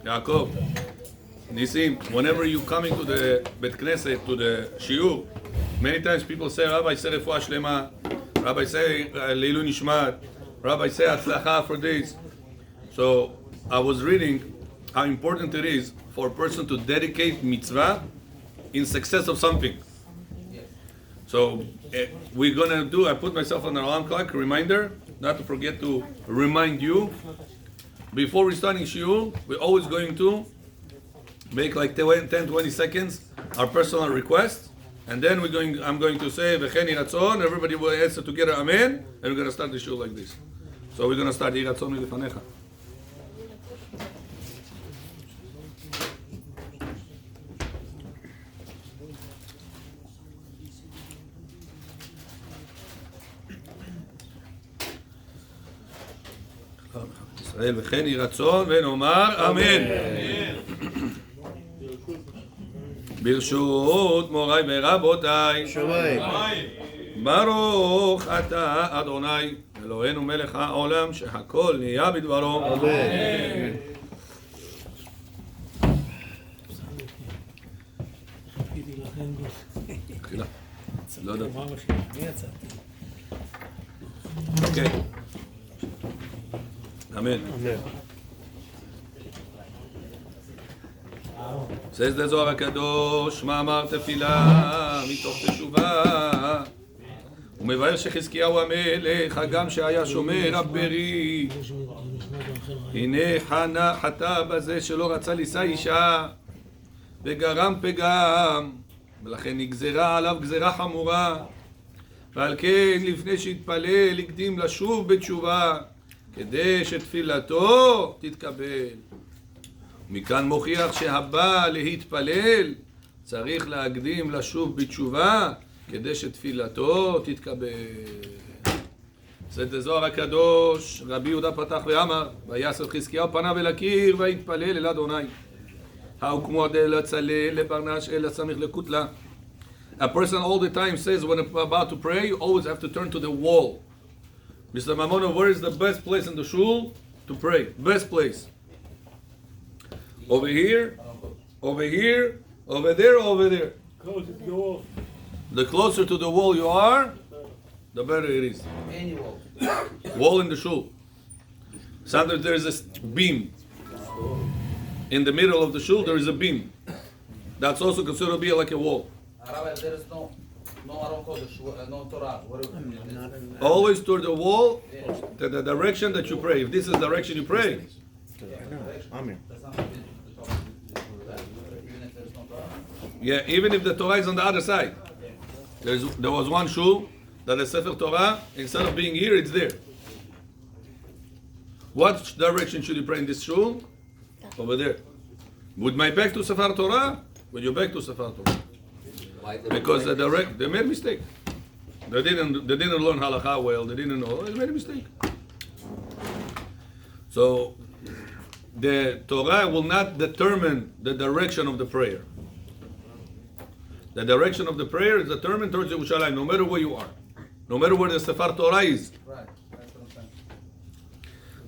Yaakov, Nisim, whenever you coming to the Bet Knesset, to the Shiur, many times people say, Rabbi, say Refuah Shlema, Rabbi, say Leilu Nishmat, Rabbi, say Atzlacha for this. So I was reading how important it is for a person to dedicate mitzvah in success of something. So we're gonna do, I put myself on an alarm clock, a reminder, not to forget to remind you. Before we start shiur, we're always going to make like 10-20 seconds our personal request, and then I'm going to say V'chen Yeh Ratzon, everybody will answer together Amen, and we're gonna start the shiur like this. So we're gonna start Yeh Ratzon Milefanecha. ישראל וכן יהי רצון ונאמר אמן. ברשות מוריי ורבותיי, ברוך אתה אדוני אלוהינו מלך העולם שהכל נהיה בדברו. אמן. לא יודע. אוקיי. Amen. Says the Zohar הקדוש, מאמר תפילה מתוך תשובה. הוא מבאר שחזקיהו המלך, הגם שהיה שומר הברית, הנה חטא בזה שלא רצה לישא אישה, וגרם פגם, ולכן נגזרה עליו גזרה חמורה. ועל כן לפני שהתפלל הקדים לשוב בתשובה, כדי שתפילתו תתקבל. מכאן מוכיח שהבא להתפלל צריך להקדים לשוב בתשובה כדי שתפילתו תתקבל. זה זוהר הקדוש, רבי יהודה פתח ואמר, ויעש חזקיהו פניו אל הקיר ויתפלל אל אדוני. כמו לצלל לברנש אלא סמיך לכותלה. A person all the time says when about to pray, you always have to turn to the wall. Mr. Mamonov, where is the best place in the shul to pray? Best place. Over here, over here, over there, over there. Closer to the wall. The closer to the wall you are, the better it is. Any wall. Wall in the shul. Sometimes there is a beam. In the middle of the shul, there is a beam. That's also considered to be like a wall. Rabbi, there is no Aron Kodesh, no Torah. Always toward the wall, the direction that you pray. If this is the direction you pray. Amen. Yeah, even if the Torah is on the other side. There was one shul that the Sefer Torah, instead of being here, it's there. What direction should you pray in this shul? Over there. With my back to Sefer Torah? With your back to Sefer Torah. Because they made a mistake. They didn't learn halakha well. They didn't know. They made a mistake. So the Torah will not determine the direction of the prayer. The direction of the prayer is determined towards Yerushalayim, no matter where you are, no matter where the Sefer Torah is, Right. That's what I'm saying.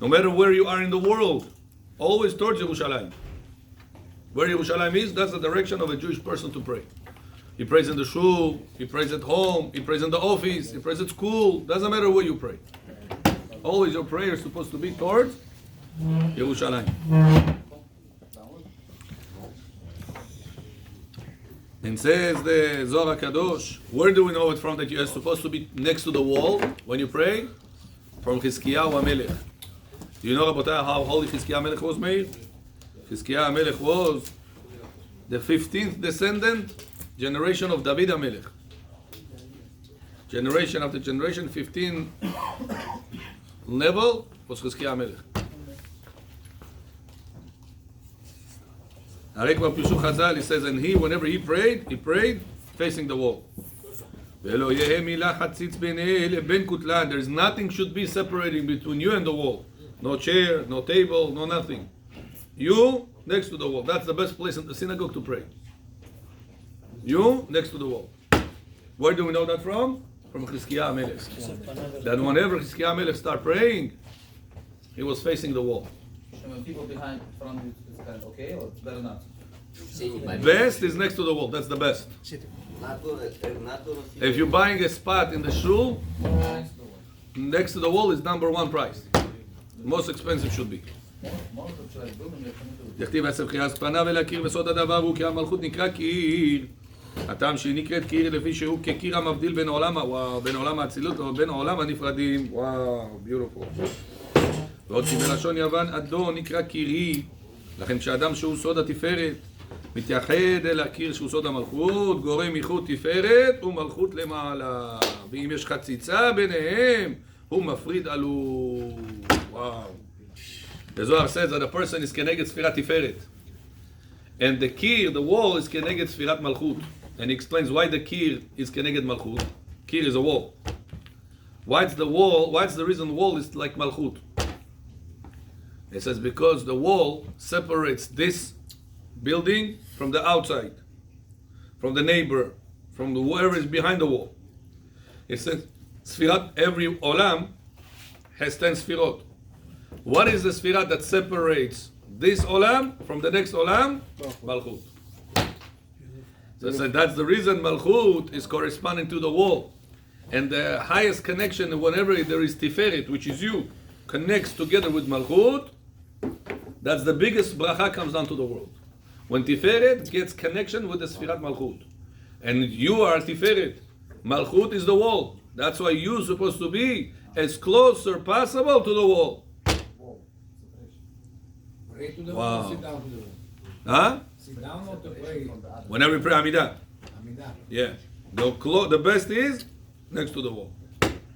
no matter where you are in the world, always towards Yerushalayim. Where Yerushalayim is, that's the direction of a Jewish person to pray. He prays in the shul, he prays at home, he prays in the office, he prays at school. Doesn't matter where you pray. Always your prayer is supposed to be towards Yerushalayim. And says the Zohar Kadosh, where do we know it from that you are supposed to be next to the wall when you pray? From Chizkiyahu HaMelech. Do you know, Rabotai, how holy Chizkiyahu HaMelech was made? Chizkiyahu HaMelech was the 15th descendant generation of David HaMelech. Generation after generation, 15 level was Chizkiyahu HaMelech. הרי כבר פירשו חז"ל, he says, and he, whenever he prayed facing the wall. ולא יהא מילה חציץ בין לבין כותלן. There is nothing should be separating between you and the wall. No chair, no table, no nothing. You next to the wall. That's the best place in the synagogue to pray. You next to the wall. Where do we know that from? From Chizkiyahu HaMelech. That whenever Chizkiyahu HaMelech started praying, he was facing the wall. when people behind front is kind of okay or better not? Best is next to the wall. That's the best. If you're buying a spot in the shul, next to the wall is number one price. Most expensive should be. דכתיב עשב חייס פניו אל הקיר וסוד הדבר הוא כי המלכות נקרא קיר. הטעם שהיא נקראת קיר לפי שהוא כקיר המבדיל בין עולם האצילות ובין עולם הנפרדים. וואו, ביוטיפול. ועוד שבלשון יוון אדון נקרא קירי. לכן כשאדם שהוא סוד התפארת מתייחד אל הקיר שהוא סוד המלכות, גורם ייחוד תפארת ומלכות למעלה. ואם יש חציצה ביניהם, הוא מפריד עלו. וואו. The Zohar says that a person is keneged Sfirat Tiferet. And the kir, the wall, is keneged Sfirat Malchut. And he explains why the kir is keneged Malchut. Kir is a wall. Why's the reason the wall is like Malchut? He says because the wall separates this building from the outside, from the neighbor, from whoever is behind the wall. It says Sfirat, every olam has 10 Sfirot. What is the Sfirat that separates this olam from the next olam? Malchut. So that's the reason Malchut is corresponding to the wall. And the highest connection, whenever there is Tiferet, which is you, connects together with Malchut, that's the biggest bracha comes down to the world. When Tiferet gets connection with the Sfirat Malchut. And you are Tiferet. Malchut is the wall. That's why you're supposed to be as close as possible to the wall. Pray to the Wow. wall, sit down to the wall. Huh? Sit down or to pray? Whenever we pray Amidah. Amidah. Yeah. The best is next to the wall.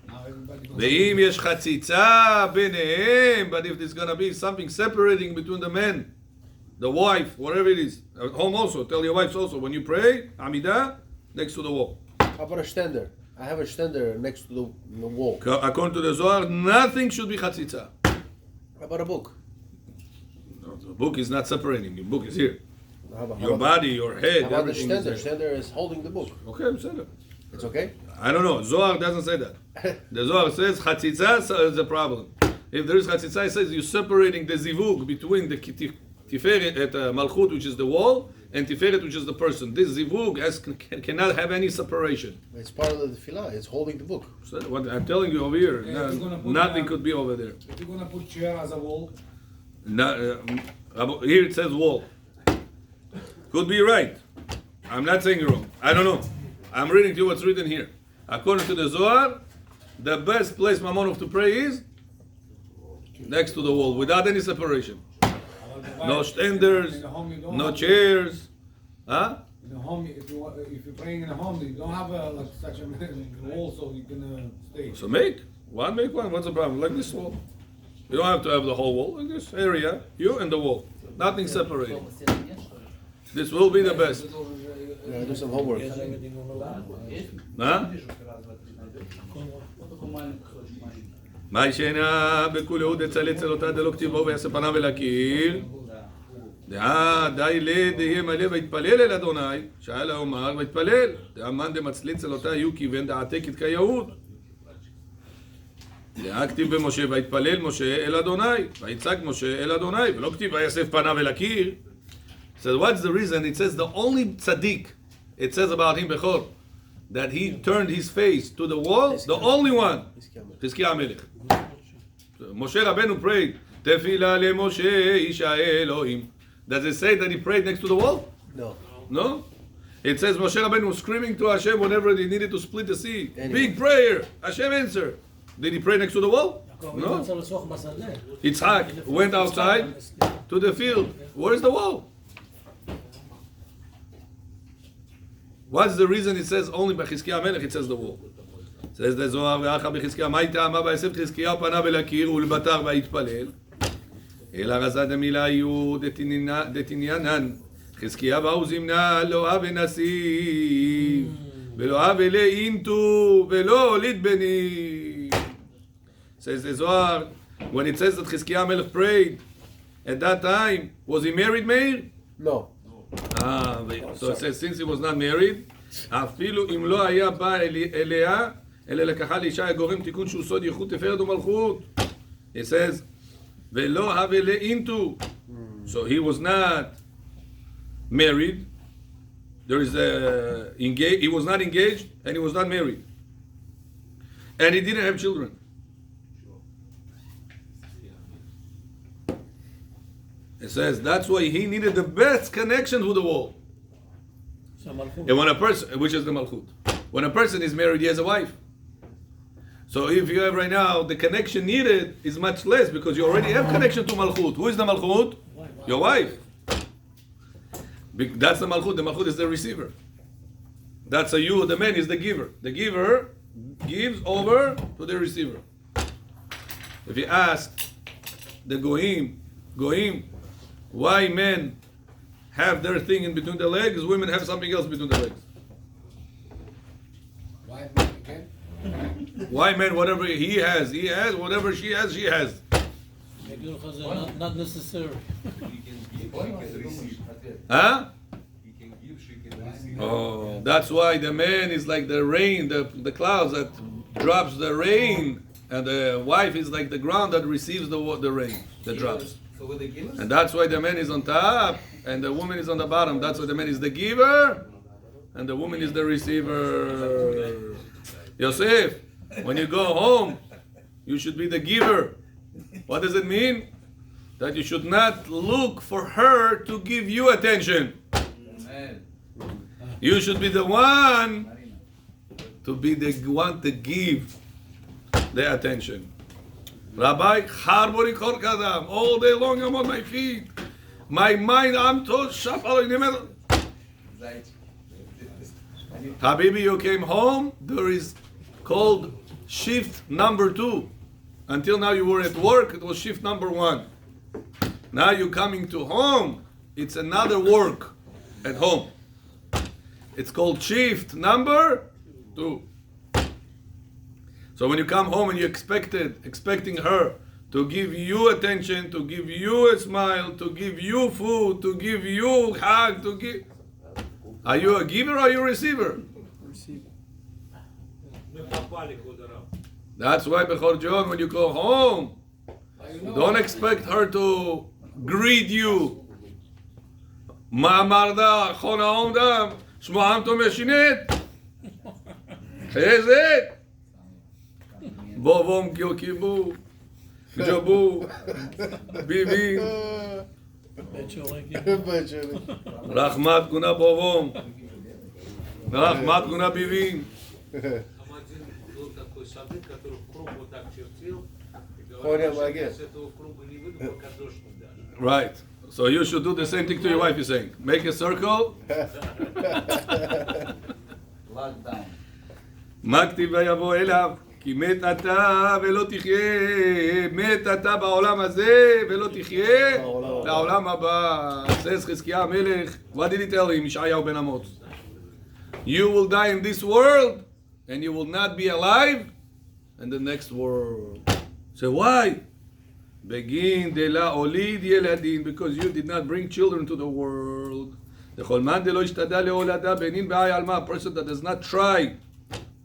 Now everybody goes. ואם יש חציצה ביניהם, but if there's gonna be something separating between the men, the wife, whatever it is, at home also, tell your wives also, when you pray, Amidah, next to the wall. How about a stender? I have a stender next to the wall. According to the Zohar, nothing should be chatzitza. How about a book? No, the book is not separating. The book is here. How about, Your body, your head, how about the everything is stender? there. Stender is holding the book. Okay, I'm saying that. It's okay? I don't know. Zohar doesn't say that. The Zohar says chatzitza is a problem. If there is chatzitza, it says you're separating the zivug between the tiferet at malchut, which is the wall, and tiferet, which is the person. This zivug cannot have any separation. It's part of the tefillah. It's holding the book. So what I'm telling you over here, Yeah, we're gonna put, nothing could be over there. If you're gonna put chair as a wall, Here it says wall. Could be right. I'm not saying you're wrong. I don't know. I'm reading to you what's written here. According to the Zohar, the best place Mamonov to pray is next to the wall, without any separation. No standers, no chairs. Huh? in a home, if you're praying in a home, you don't have like such a wall, so you can stay. So make one. What's the problem? Like this wall. You don't have to have the whole wall. Like this area, you and the wall. Nothing separated. This will be the best. Yeah, do some homework. Huh? מה ישנה בכולי הוא דצלי צלותה דלא כתיבו ויעשה פניו אל הקיר די דהיה מלא ויתפלל אל אדוני שהיה לה אומר ויתפלל דאמן דמצלי צלותה יהיו כיוון דעתקת כיהוד כתיב במשה ויתפלל משה אל אדוני ויצג משה אל אדוני ולא כתיב ויאסף פניו אל הקיר. So what's the reason? It says the only tzaddik, it says about him bechor, that he turned his face to the wall, the only one, Chizkiah Melech. Moshe Rabbeinu prayed, Tefila le Moshe Isha Elohim. Does it say that he prayed next to the wall? No. No? It says Moshe Rabbeinu was screaming to Hashem whenever he needed to split the sea. Anyway. Big prayer. Hashem answered. Did he pray next to the wall? No. Yitzhak went outside to the field. Where is the wall? What's the reason it says only by Chizkiah Melech it says the wall? It says the Zohar ואחר בחזקיה מה הייתה מה ויסף חזקיה פניו אל הקיר ולבטר ויתפלל אלא רזה דמילה יהיו דתניינן חזקיה באו זימנה לא אב נשיא ולא אב אלי אינטו ולא הוליד בני. Says the Zohar, when it says that Chizkiah Melech prayed at that time, was he married, Meir? No. So it says since he was not married, אפילו אם לא היה בא אליה, אלא לקחה לאישה הגורם תיקון שהוא סוד ייחוד תפארת ומלכות. It says, Velo havele into. So he was not married. There is a engaged. He was not engaged, and he was not married, and he didn't have children. It says that's why he needed the best connection to the wall. And when a person, which is the malchut, when a person is married, he has a wife. So if you have right now, the connection needed is much less because you already have connection to malchut. Who is the malchut? Your wife. That's the malchut. The malchut is the receiver. That's a you. The man is the giver. The giver gives over to the receiver. If you ask the goyim, why men have their thing in between the legs, women have something else between the legs. Why again? Why men, whatever he has, whatever she has, she has. Not necessary. Huh? Oh, that's why the man is like the rain, the clouds that drops the rain, and the wife is like the ground that receives the rain, the drops. So with the givers? And that's why the man is on top and the woman is on the bottom. That's why the man is the giver and the woman is the receiver. Yosef, when you go home, you should be the giver. What does it mean? That you should not look for her to give you attention. Amen. You should be the one to be the one to give the attention. Rabbi, Charbori Kor Kadam, all day long I'm on my feet. My mind, I'm told, Habibi, you came home, there is called shift number 2. Until now you were at work, it was shift number 1. Now you're coming to home, it's another work at home. It's called shift number 2. So when you come home and you're expecting her to give you attention, to give you a smile, to give you food, to give you hug, to give... Are you a giver or are you a receiver? That's why Bechor John, when you go home, don't expect her to greet you. מה אמרת? אחרון העומדם, שמועם תומשינית. חזק. בובום קיוקיבו, ג'בו, ביבי, רחמת גונה בובום, רחמת גונה ביבי. Right. So you should do the same thing to your wife, you're saying. Make a circle. Lockdown. מה כתיב ויבוא אליו? כי מת אתה ולא תחיה, מת אתה בעולם הזה ולא תחיה לעולם הבא. says חזקיה המלך, what did he tell him, ישעיהו בן אמוץ? You will die in this world and you will not be alive in the next world. So why? בגין דלה הוליד ילדין, because you did not bring children to the world. לכל מאן דלא השתדל להולדה בנין בעי עלמא, a person that does not try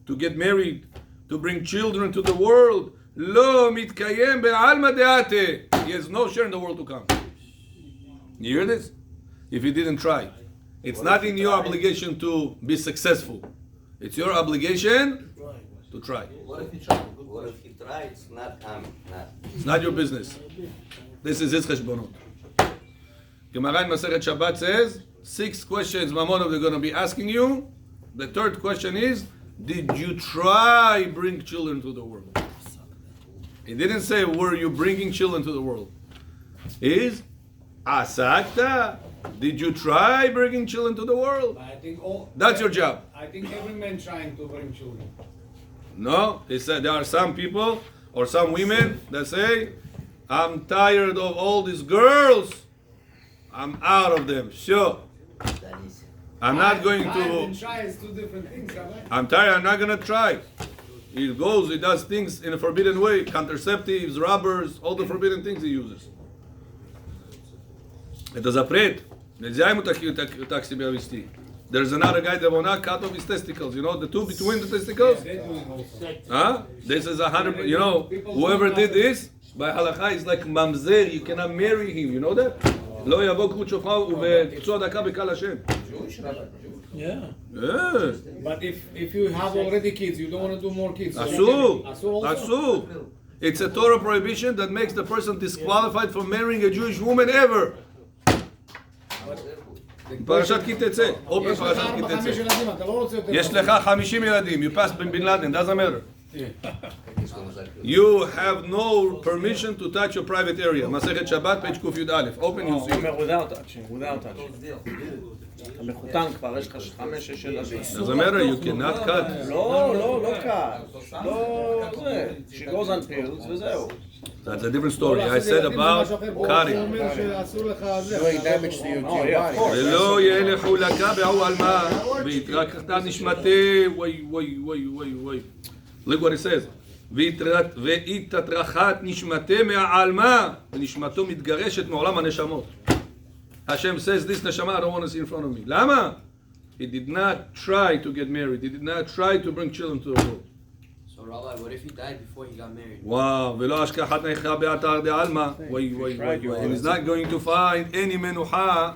to get married, to bring children to the world, לא מתקיים בעלמא דעתה. He has no share in the world to come. You hear this? If you didn't try. It's not in your obligation to be successful. It's your obligation to try. What if he tried? What if he tried? It's not coming. It's not your business. This is his cheshbonot. Gemara in Masechet Shabbat says, 6 questions Mamonov they're going to be asking you. The third question is, did you try bring children to the world? He didn't say, were you bringing children to the world? Is asakta? Did you try bringing children to the world? I think That's your job. I think every man trying to bring children. No, he said there are some people or some women that say, I'm tired of all these girls. I'm out of them. Sure. I'm not going Try and to. try is 2 different things, Rabbi. I'm tired. I'm not going to try. He goes, he does things in a forbidden way. Contraceptives, rubbers, all the forbidden things he uses. Это запрет. Нельзя ему так себя вести. there's another guy that will not cut off his testicles. You know, the two between the testicles? They're doing also. Huh? This is 100, you know, whoever did this, by halakha is like mamzer, you cannot marry him, you know that? לא יבוא כרות שופר ובקצוע דקה בקהל השם. Jewish rabbi, Jewish. Yeah. Yeah. But if you have already kids, you don't want to do more kids. אסור. also? אסור. It's a Torah prohibition that makes the person disqualified from marrying a Jewish woman ever. פרשת כי תצא. או יש לך בפרשת כי 4-5 תצא. ילדים, אתה לא רוצה יותר. יש לך 50 ילדים. You passed bin Laden, doesn't matter. You have no permission to touch your private area. מסכת שבת, page ק"יא. Open you see. without touching. אתה מחותן כבר, יש לך 5-6 ילדים. Doesn't matter, you cannot cut. לא קל. לא זה. She goes on pills וזהו. That's a different story. I said about cutting. הוא אומר שאסור לך זה. Doing damage to your body. ולא ילכו לקה בעו על מה, והתרקחתה נשמתי, וואי. Look what it says. והתרחת נשמתי מהעלמה, ונשמתו מתגרשת מעולם הנשמות. Hashem says, this neshama I don't want to see in front of me. למה? He did not try to get married. He did not try to bring children to the world. So Rabbi, what if he died before he got married? וואו, ולא השכחת נחיה באתר דעלמא. וואי. And he's not going to find any מנוחה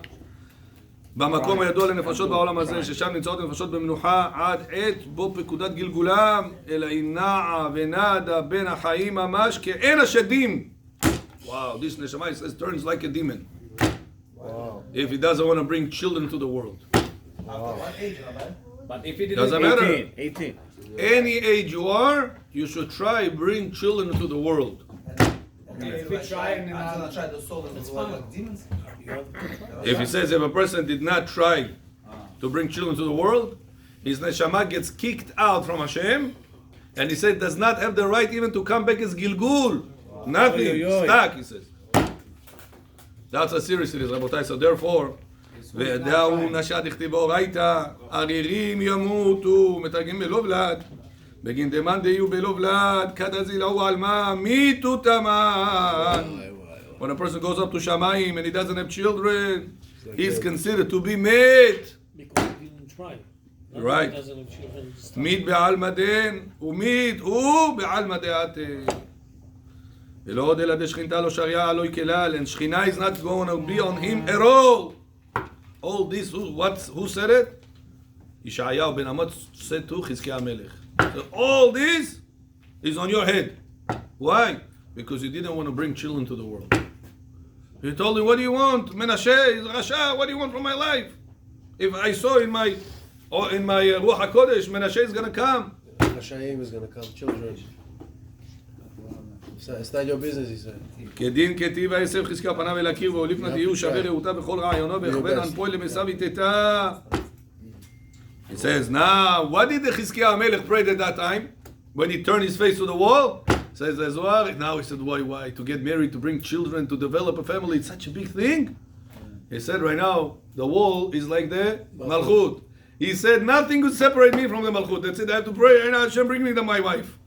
במקום הידוע לנפשות בעולם הזה, ששם נמצאות הנפשות במנוחה עד עת בו פקודת גלגולם, אלא היא נעה ונדה בין החיים ממש כאין השדים. Wow, this neshama says turns like a demon. Wow. If he doesn't want to bring children to the world. What age, Rabbi? But if he didn't Doesn't matter. 18. Any age you are, you should try bring children to the world. if we try and Until I try the soul of the world like demons? If he says if a person did not try to bring children to the world, his neshama gets kicked out from Hashem, and he said does not have the right even to come back as Gilgul. Nothing. Stuck, he says. That's how serious it is, Rabotai. So therefore, וידעו נשת הכתיב באורייתא, ערירים ימותו, מתרגמים בלא ולד, בגין דמן דיהו בלא ולד, כדזילהו על מה, מיתו תמן. When a person goes up to Shamayim and he doesn't have children, he's considered to be מת. Because he didn't try. Not Right. that he doesn't have children this time. מת בעלמא דין, ומית הוא בעלמא דעתה. ולא עוד אלא דשכינתה לא שריה לא יקלל, and Shechina is not going to be on him at all. All this, who said it? Yeshayahu ben Amoz said to Chizkiah Melech. So all this is on your head. Why? Because you didn't want to bring children to the world. You told him, what do you want? Menashe is Rasha, what do you want from my life? If I saw in my Ruach HaKodesh, Menashe is going to come. Hashem is going to come, children. It's not your business, he said. כדין כתיב היסף חזקיה פניו אל הקיר והוליף נא תהיו שווה רעותה בכל רעיונו ויכוון אנפוי למסע ויתתה. It says, now, what did the Chizkiah Melech pray at that time? When he turned his face to the wall? Says the Zohar, now he said, why? To get married, to bring children, to develop a family, it's such a big thing. He said, right now, the wall is like the Malchut. He said, nothing could separate me from the Malchut. That's it, I have to pray, and Hashem bring me to my wife.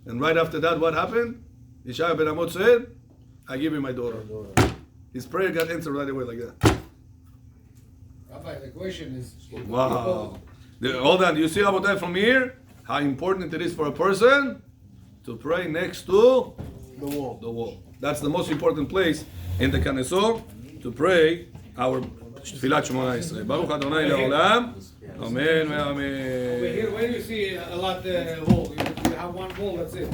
And right after that, what happened? Yeshayahu ben Amoz said, I give you my daughter. His prayer got answered right away like that. Rabbi, the question is, Wow. Hold on, you see Rabotai from here? How important it is for a person to pray next to The wall. the wall. That's the most important place in the Knesset to pray our Tfilat Shemona Yisrael. Baruch Adonai Le'olam. Amen. Amen. over here, where do you see a lot wall? You have one wall, that's it.